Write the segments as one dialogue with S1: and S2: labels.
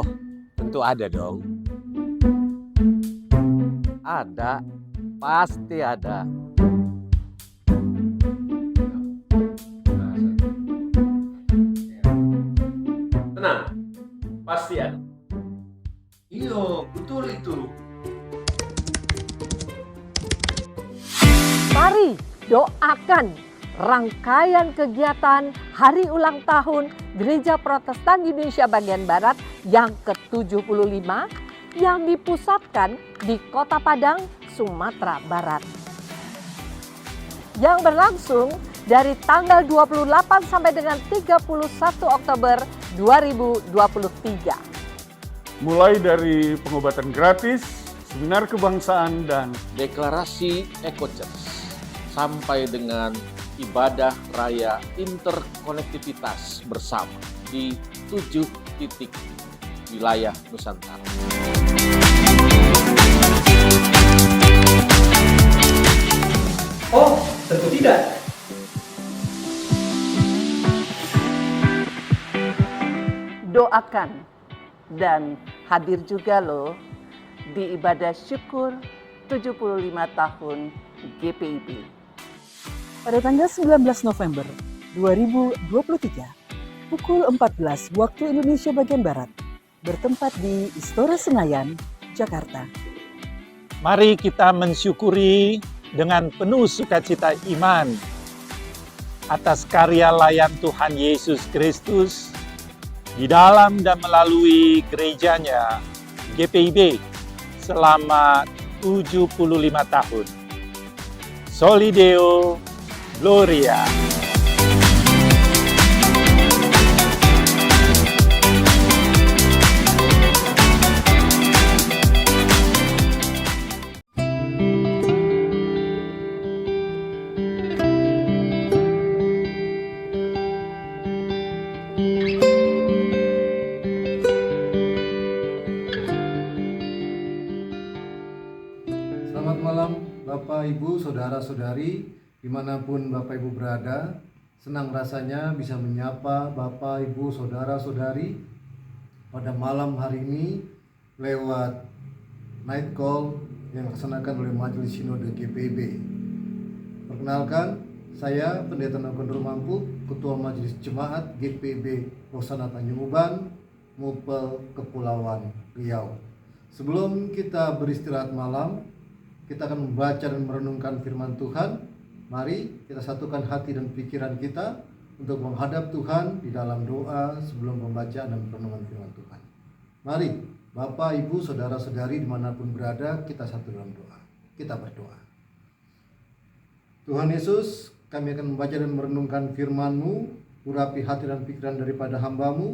S1: Oh, tentu ada dong. Ada, pasti ada.
S2: Tenang, pasti ada.
S3: Iya, betul itu.
S4: Mari doakan rangkaian kegiatan Hari Ulang Tahun Gereja Protestan Indonesia Bagian Barat yang ke-75 yang dipusatkan di Kota Padang, Sumatera Barat. Yang berlangsung dari tanggal 28 sampai dengan 31 Oktober 2023.
S5: Mulai dari pengobatan gratis, seminar kebangsaan, dan
S6: deklarasi Eco-Church sampai dengan ibadah raya interkonektivitas bersama di 7 titik wilayah Nusantara.
S3: Oh, tentu tidak.
S4: Doakan dan hadir juga loh di ibadah syukur 75 tahun GPIB.
S7: Pada tanggal 19 November 2023, pukul 14 waktu Indonesia bagian Barat, bertempat di Istora Senayan, Jakarta.
S8: Mari kita mensyukuri dengan penuh sukacita iman atas karya layan Tuhan Yesus Kristus di dalam dan melalui gerejanya GPIB selama 75 tahun. Soli Deo Gloria.
S9: Selamat malam Bapak, Ibu, Saudara-saudari, dimanapun Bapak Ibu berada. Senang rasanya bisa menyapa Bapak, Ibu, Saudara-saudari pada malam hari ini lewat night call yang dilaksanakan oleh Majelis Sinode GPIB. Perkenalkan, saya Pendeta Nogondro Mampu, Ketua Majelis Jemaat GPIB Hosana Tanjung Uban, Mupel, Kepulauan Riau. Sebelum kita beristirahat malam, kita akan membaca dan merenungkan firman Tuhan. Mari kita satukan hati dan pikiran kita untuk menghadap Tuhan di dalam doa sebelum pembacaan dan perenungan firman Tuhan. Mari Bapak, Ibu, Saudara-saudari dimanapun berada, kita satu dalam doa. Kita berdoa. Tuhan Yesus, kami akan membaca dan merenungkan firman-Mu. Urapi hati dan pikiran daripada hamba-Mu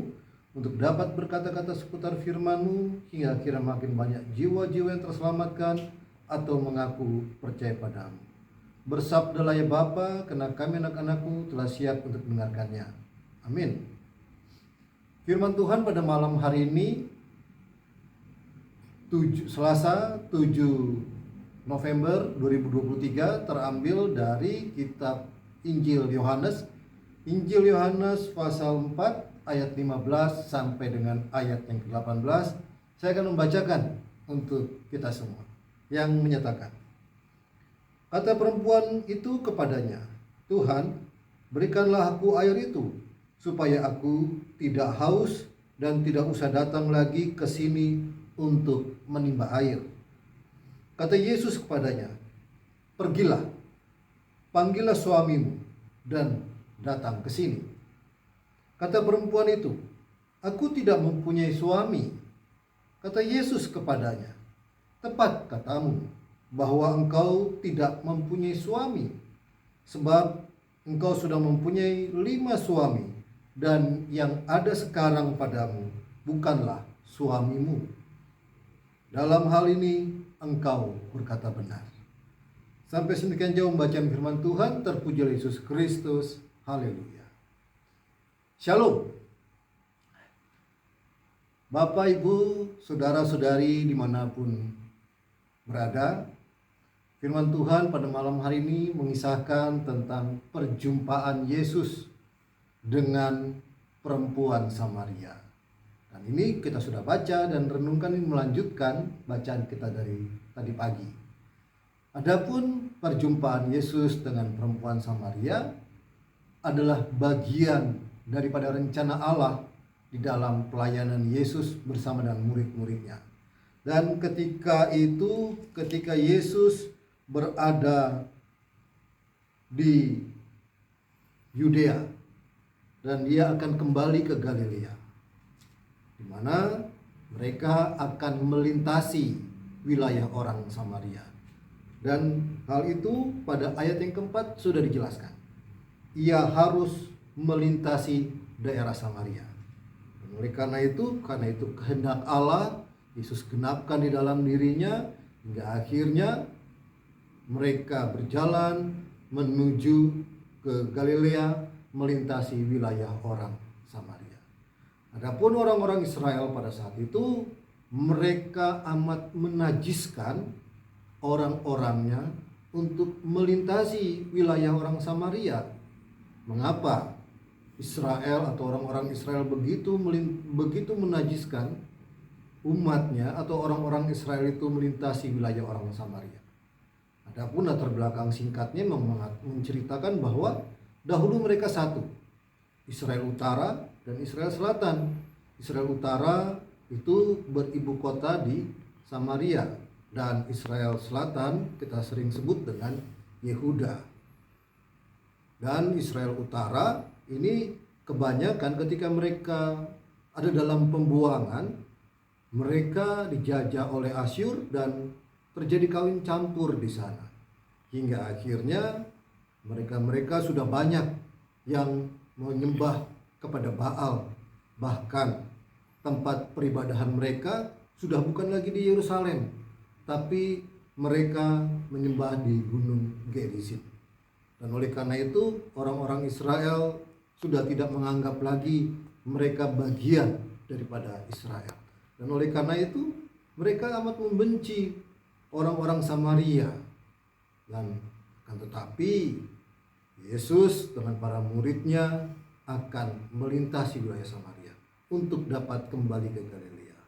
S9: untuk dapat berkata-kata seputar firman-Mu hingga kira makin banyak jiwa-jiwa yang terselamatkan atau mengaku percaya padamu. Bersabdalah ya Bapa, karena kami anak-anakmu telah siap untuk mendengarkannya. Amin. Firman Tuhan pada malam hari ini, Selasa 7 November 2023, terambil dari kitab Injil Yohanes. Injil Yohanes pasal 4 ayat 15 sampai dengan ayat yang ke-18. Saya akan membacakan untuk kita semua. Yang menyatakan, kata perempuan itu kepadanya, Tuhan, berikanlah aku air itu, supaya aku tidak haus dan tidak usah datang lagi ke sini untuk menimba air. Kata Yesus kepadanya, pergilah, panggillah suamimu dan datang ke sini. Kata perempuan itu, aku tidak mempunyai suami. Kata Yesus kepadanya, tepat katamu bahwa engkau tidak mempunyai suami, sebab engkau sudah mempunyai 5 suami, dan yang ada sekarang padamu bukanlah suamimu. Dalam hal ini engkau berkata benar. Sampai sedemikian jauh pembacaan firman Tuhan. Terpujilah Yesus Kristus. Haleluya. Shalom. Bapak, Ibu, Saudara-saudari dimanapun berada, firman Tuhan pada malam hari ini mengisahkan tentang perjumpaan Yesus dengan perempuan Samaria. Dan ini kita sudah baca dan renungkan, ini melanjutkan bacaan kita dari tadi pagi. Adapun perjumpaan Yesus dengan perempuan Samaria adalah bagian daripada rencana Allah di dalam pelayanan Yesus bersama dengan murid-muridnya. Dan ketika Yesus berada di Yudea dan dia akan kembali ke Galilea, di mana mereka akan melintasi wilayah orang Samaria. Dan hal itu pada ayat yang keempat sudah dijelaskan. Ia harus melintasi daerah Samaria. Dan oleh karena itu kehendak Allah, Yesus genapkan di dalam dirinya, hingga akhirnya mereka berjalan menuju ke Galilea, melintasi wilayah orang Samaria. Adapun orang-orang Israel pada saat itu, mereka amat menajiskan orang-orangnya untuk melintasi wilayah orang Samaria. Mengapa Israel atau orang-orang Israel begitu menajiskan umatnya atau orang-orang Israel itu melintasi wilayah orang Samaria? Adapun latar belakang singkatnya menceritakan bahwa dahulu mereka satu, Israel Utara dan Israel Selatan. Israel Utara itu beribu kota di Samaria, dan Israel Selatan kita sering sebut dengan Yehuda. Dan Israel Utara ini kebanyakan ketika mereka ada dalam pembuangan, mereka dijajah oleh Asyur dan terjadi kawin campur di sana. Hingga akhirnya mereka sudah banyak yang menyembah kepada Baal. Bahkan tempat peribadahan mereka sudah bukan lagi di Yerusalem, tapi mereka menyembah di Gunung Gerizim. Dan oleh karena itu orang-orang Israel sudah tidak menganggap lagi mereka bagian daripada Israel. Dan oleh karena itu mereka amat membenci orang-orang Samaria. Dan akan tetapi Yesus dengan para muridnya akan melintasi wilayah Samaria untuk dapat kembali ke Galilea.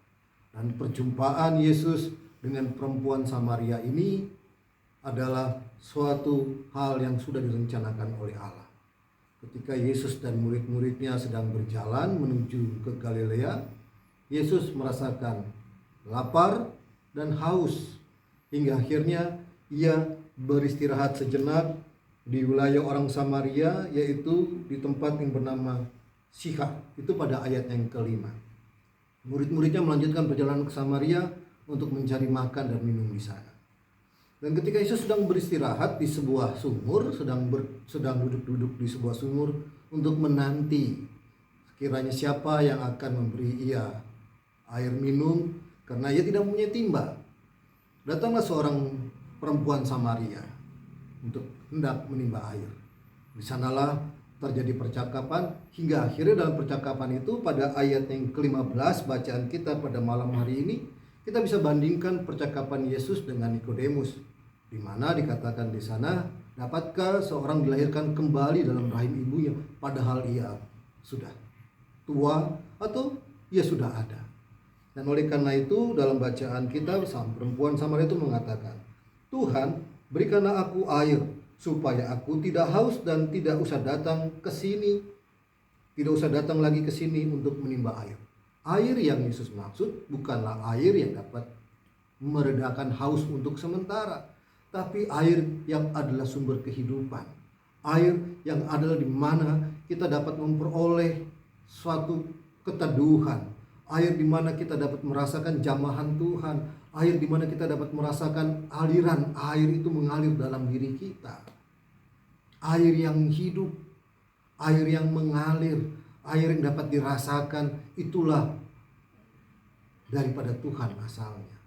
S9: Dan perjumpaan Yesus dengan perempuan Samaria ini adalah suatu hal yang sudah direncanakan oleh Allah. Ketika Yesus dan murid-muridnya sedang berjalan menuju ke Galilea, Yesus merasakan lapar dan haus, hingga akhirnya ia beristirahat sejenak di wilayah orang Samaria, yaitu di tempat yang bernama Syihar. Itu pada ayat yang kelima. Murid-muridnya melanjutkan perjalanan ke Samaria untuk mencari makan dan minum di sana. Dan ketika Yesus sedang beristirahat di sebuah sumur, sedang duduk-duduk di sebuah sumur untuk menanti sekiranya siapa yang akan memberi ia air minum, karena ia tidak mempunyai timba. Datanglah seorang perempuan Samaria untuk hendak menimba air. Di sanalah terjadi percakapan, hingga akhirnya dalam percakapan itu pada ayat yang ke-15 bacaan kita pada malam hari ini, kita bisa bandingkan percakapan Yesus dengan Nikodemus, di mana dikatakan di sana, dapatkah seorang dilahirkan kembali dalam rahim ibunya padahal ia sudah tua atau ia sudah ada? Dan oleh karena itu dalam bacaan kita, sang perempuan Samaria itu mengatakan, Tuhan, berikanlah aku air supaya aku tidak haus dan tidak usah datang ke sini, tidak usah datang lagi ke sini untuk menimba air. Air yang Yesus maksud bukanlah air yang dapat meredakan haus untuk sementara, tapi air yang adalah sumber kehidupan. Air yang adalah di mana kita dapat memperoleh suatu keteduhan. Air di mana kita dapat merasakan jamahan Tuhan. Air di mana kita dapat merasakan aliran air itu mengalir dalam diri kita. Air yang hidup, air yang mengalir, air yang dapat dirasakan, itulah daripada Tuhan asalnya.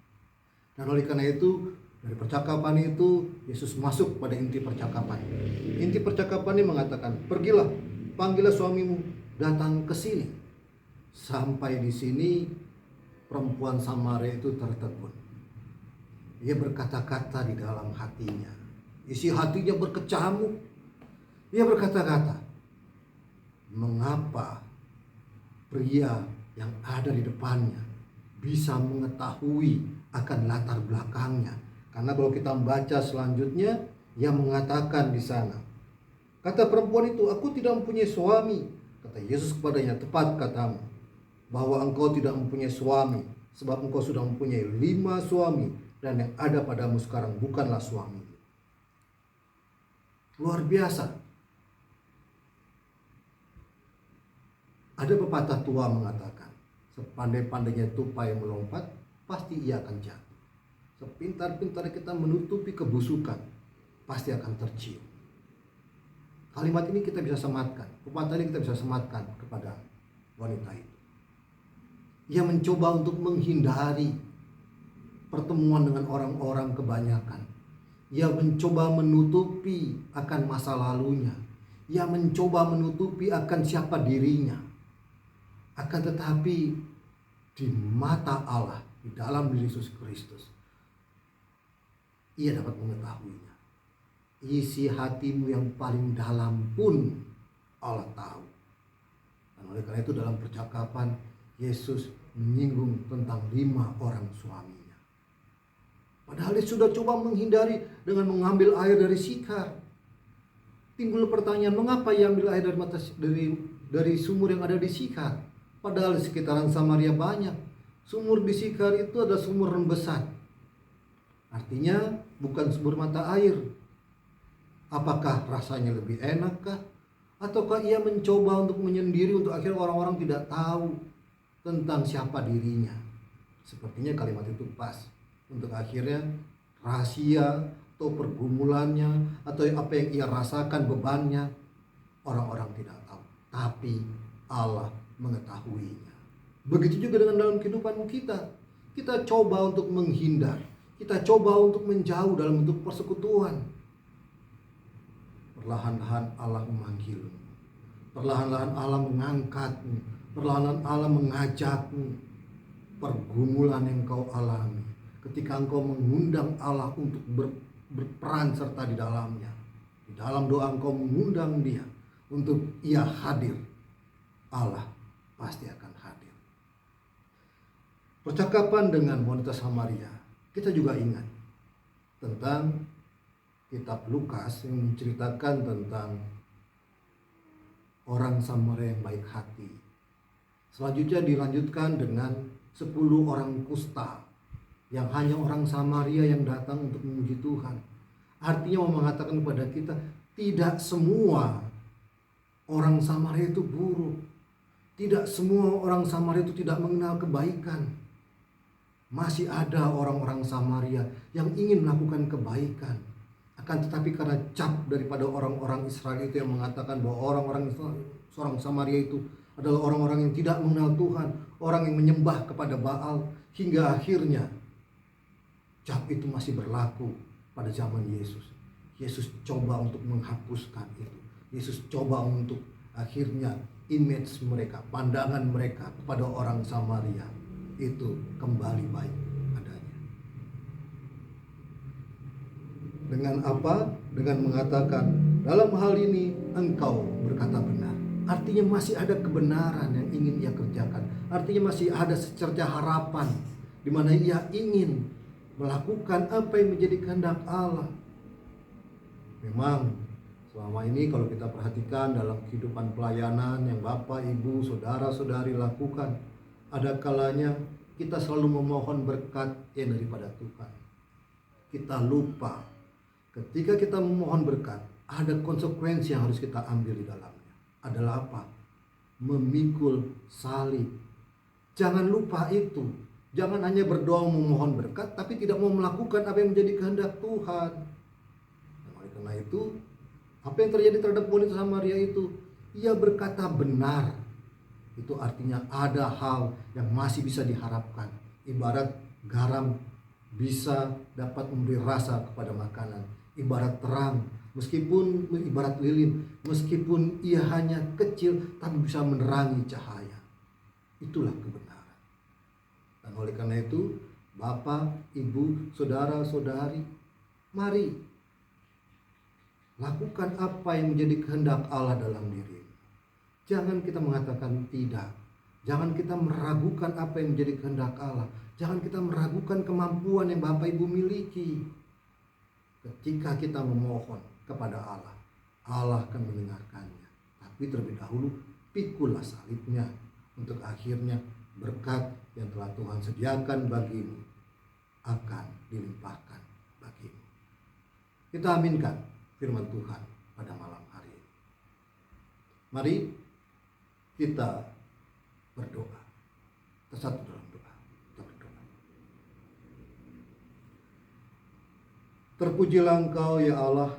S9: Dan oleh karena itu, dari percakapan itu, Yesus masuk pada inti percakapan. Inti percakapan ini mengatakan, pergilah, panggillah suamimu, datang ke sini. Sampai di sini, perempuan Samaria itu tertegun. Ia berkata-kata di dalam hatinya. Isi hatinya berkecamuk. Ia berkata-kata, mengapa pria yang ada di depannya, bisa mengetahui akan latar belakangnya. Karena kalau kita membaca selanjutnya, ia mengatakan di sana, kata perempuan itu, aku tidak mempunyai suami. Kata Yesus kepadanya, tepat katamu, bahwa engkau tidak mempunyai suami, sebab engkau sudah mempunyai 5 suami, dan yang ada padamu sekarang bukanlah suami. Luar biasa. Ada pepatah tua mengatakan, sepandai-pandainya tupai melompat, pasti ia akan jatuh. Sepintar-pintar kita menutupi kebusukan, pasti akan tercium. Kalimat ini kita bisa sematkan, pepatah ini kita bisa sematkan kepada wanita itu. Ia mencoba untuk menghindari pertemuan dengan orang-orang kebanyakan. Ia mencoba menutupi akan masa lalunya. Ia mencoba menutupi akan siapa dirinya. Akan tetapi di mata Allah, di dalam diri Yesus Kristus, ia dapat mengetahuinya. Isi hatimu yang paling dalam pun Allah tahu. Dan oleh karena itu dalam percakapan Yesus menyinggung tentang 5 orang suaminya. Padahal dia sudah coba menghindari dengan mengambil air dari Sikar. Timbul pertanyaan, mengapa ia ambil air dari sumur yang ada di Sikar? Padahal di sekitaran Samaria banyak. Sumur di Sikar itu adalah sumur rembesan. Artinya bukan sumber mata air. Apakah rasanya lebih enakkah? Ataukah ia mencoba untuk menyendiri untuk akhirnya orang-orang tidak tahu tentang siapa dirinya? Sepertinya kalimat itu pas untuk akhirnya rahasia atau pergumulannya atau apa yang ia rasakan, bebannya, orang-orang tidak tahu. Tapi Allah mengetahuinya. Begitu juga dengan dalam kehidupan kita. Kita coba untuk menghindar. Kita coba untuk menjauh dalam bentuk persekutuan. Perlahan-lahan Allah memanggilmu. Perlahan-lahan Allah mengangkatmu. Perlahan-lahan Allah mengajakmu. Pergumulan yang kau alami, ketika engkau mengundang Allah untuk berperan serta di dalamnya, di dalam doa engkau mengundang Dia untuk Ia hadir, Allah pasti akan hadir. Percakapan dengan wanita Samaria, kita juga ingat tentang kitab Lukas yang menceritakan tentang orang Samaria yang baik hati. Selanjutnya dilanjutkan dengan 10 orang kusta yang hanya orang Samaria yang datang untuk memuji Tuhan. Artinya mau mengatakan kepada kita, tidak semua orang Samaria itu buruk. Tidak semua orang Samaria itu tidak mengenal kebaikan. Masih ada orang-orang Samaria yang ingin melakukan kebaikan. Akan tetapi karena cap daripada orang-orang Israel itu yang mengatakan bahwa orang-orang Samaria itu adalah orang-orang yang tidak mengenal Tuhan, orang yang menyembah kepada Baal, hingga akhirnya cap itu masih berlaku pada zaman Yesus. Yesus coba untuk menghapuskan itu. Yesus coba untuk akhirnya image mereka, pandangan mereka kepada orang Samaria itu kembali baik adanya. Dengan apa? Dengan mengatakan, dalam hal ini engkau berkata benar. Artinya masih ada kebenaran yang ingin ia kerjakan. Artinya masih ada secerca harapan di mana ia ingin melakukan apa yang menjadi kehendak Allah. Memang selama ini kalau kita perhatikan dalam kehidupan pelayanan yang Bapak, Ibu, Saudara-saudari lakukan, ada kalanya kita selalu memohon berkat yang daripada Tuhan. Kita lupa ketika kita memohon berkat, ada konsekuensi yang harus kita ambil di dalamnya. Adalah apa? Memikul salib. Jangan lupa itu. Jangan hanya berdoa memohon berkat, tapi tidak mau melakukan apa yang menjadi kehendak Tuhan. Dan oleh karena itu, apa yang terjadi terhadap wanita Samaria itu? Ia berkata benar. Itu artinya ada hal yang masih bisa diharapkan. Ibarat garam bisa dapat memberi rasa kepada makanan. Ibarat terang, meskipun ibarat lilin, meskipun ia hanya kecil, tapi bisa menerangi cahaya. Itulah kebenaran. Dan oleh karena itu, Bapak, Ibu, Saudara-saudari, mari lakukan apa yang menjadi kehendak Allah dalam diri. Jangan kita mengatakan tidak. Jangan kita meragukan apa yang menjadi kehendak Allah. Jangan kita meragukan kemampuan yang Bapak Ibu miliki. Ketika kita memohon kepada Allah, Allah akan mendengarkannya. Tapi terlebih dahulu, pikulah salibnya, untuk akhirnya berkat yang telah Tuhan sediakan bagimu akan dilimpahkan bagimu. Kita aminkan firman Tuhan pada malam hari ini. Mari kita berdoa. Tersatu dalam doa. Kita berdoa. Terpujilah Engkau ya Allah,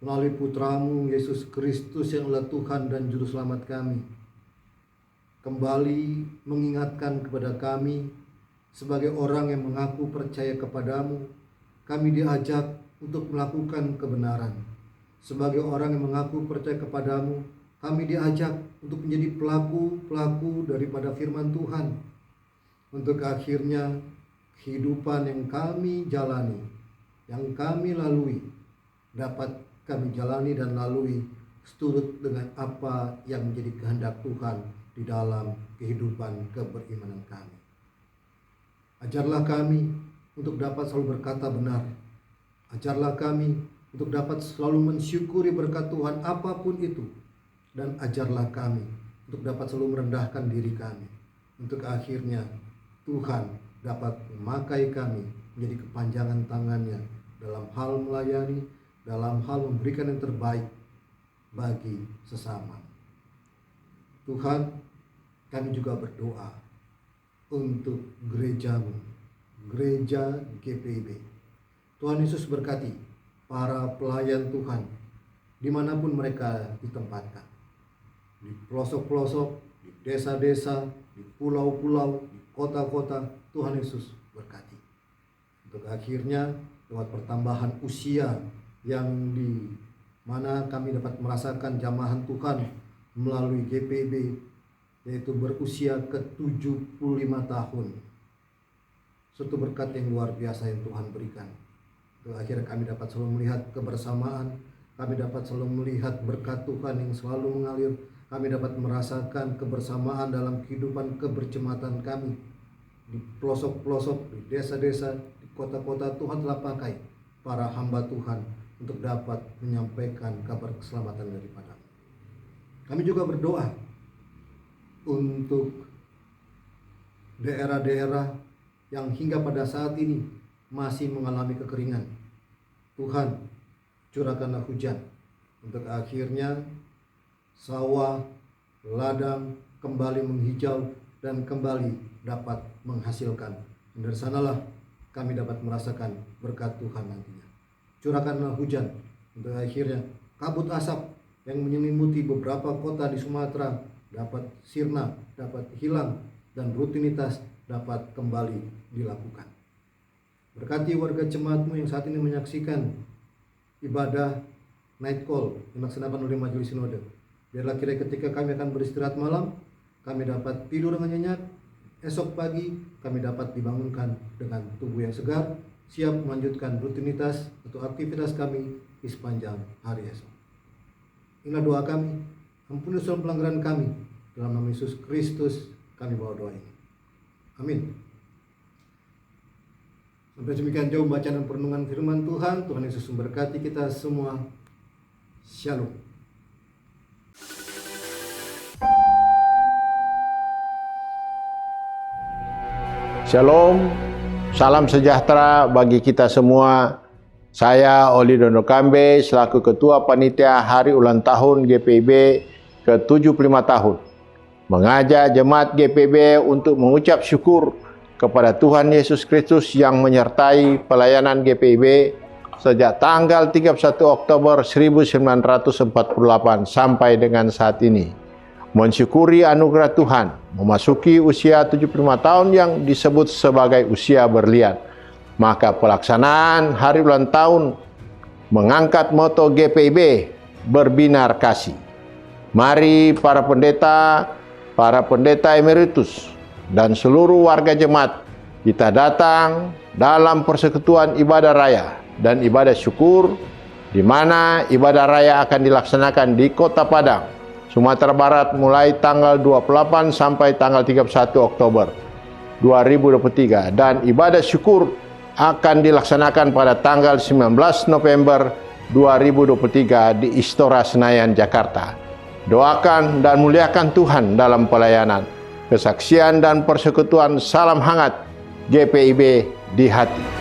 S9: melalui putramu Yesus Kristus yang adalah Tuhan dan Juru Selamat kami, kembali mengingatkan kepada kami sebagai orang yang mengaku percaya kepadamu. Kami diajak untuk melakukan kebenaran. Sebagai orang yang mengaku percaya kepadamu, kami diajak untuk menjadi pelaku-pelaku daripada firman Tuhan. Untuk akhirnya kehidupan yang kami jalani, yang kami lalui, dapat kami jalani dan lalui seturut dengan apa yang menjadi kehendak Tuhan di dalam kehidupan keberimanan kami. Ajarlah kami untuk dapat selalu berkata benar. Ajarlah kami untuk dapat selalu mensyukuri berkat Tuhan apapun itu. Dan ajarlah kami untuk dapat selalu merendahkan diri kami. Untuk akhirnya Tuhan dapat memakai kami menjadi kepanjangan tangannya dalam hal melayani, dalam hal memberikan yang terbaik bagi sesama. Tuhan, kami juga berdoa untuk gerejamu, gereja GPIB. Tuhan Yesus berkati para pelayan Tuhan dimanapun mereka ditempatkan, di pelosok-pelosok, di desa-desa, di pulau-pulau, di kota-kota. Tuhan Yesus berkati. Untuk akhirnya lewat pertambahan usia yang di mana kami dapat merasakan jamahan Tuhan melalui GPIB, yaitu berusia ke-75 tahun. Suatu berkat yang luar biasa yang Tuhan berikan. Untuk akhirnya kami dapat selalu melihat kebersamaan, kami dapat selalu melihat berkat Tuhan yang selalu mengalir. Kami dapat merasakan kebersamaan dalam kehidupan keberjemaatan kami. Di pelosok-pelosok, di desa-desa, di kota-kota, Tuhan telah pakai para hamba Tuhan untuk dapat menyampaikan kabar keselamatan daripada-Mu. Kami juga berdoa untuk daerah-daerah yang hingga pada saat ini masih mengalami kekeringan. Tuhan, curahkanlah hujan untuk akhirnya sawah, ladang kembali menghijau dan kembali dapat menghasilkan. Dan dari sanalah kami dapat merasakan berkat Tuhan nantinya. Curahkanlah hujan untuk akhirnya kabut asap yang menyelimuti beberapa kota di Sumatera dapat sirna, dapat hilang, dan rutinitas dapat kembali dilakukan. Berkati warga jemaat-Mu yang saat ini menyaksikan ibadah night call yang dilaksanakan oleh Majelis Sinode. Biarlah kira ketika kami akan beristirahat malam, kami dapat tidur dengan nyenyak. Esok pagi kami dapat dibangunkan dengan tubuh yang segar, siap melanjutkan rutinitas atau aktivitas kami di sepanjang hari esok. Inilah doa kami. Ampuni dosa pelanggaran kami. Dalam nama Yesus Kristus kami bawa doa ini. Amin. Sampai demikian jauh bacaan dan perenungan firman Tuhan. Tuhan Yesus memberkati kita semua. Shalom.
S10: Shalom, salam sejahtera bagi kita semua. Saya Oli Dono Kambe selaku Ketua Panitia Hari Ulang Tahun GPIB ke-75 tahun. Mengajak jemaat GPIB untuk mengucap syukur kepada Tuhan Yesus Kristus yang menyertai pelayanan GPIB sejak tanggal 31 Oktober 1948 sampai dengan saat ini. Mensyukuri anugerah Tuhan, memasuki usia 75 tahun yang disebut sebagai usia berlian. Maka pelaksanaan hari ulang tahun mengangkat moto GPIB, berbinar kasih. Mari para pendeta emeritus, dan seluruh warga jemaat, kita datang dalam persekutuan ibadah raya dan ibadah syukur, di mana ibadah raya akan dilaksanakan di Kota Padang Sumatera Barat mulai tanggal 28 sampai tanggal 31 Oktober 2023 dan ibadah syukur akan dilaksanakan pada tanggal 19 November 2023 di Istora Senayan, Jakarta. Doakan dan muliakan Tuhan dalam pelayanan, kesaksian dan persekutuan. Salam hangat GPIB di hati.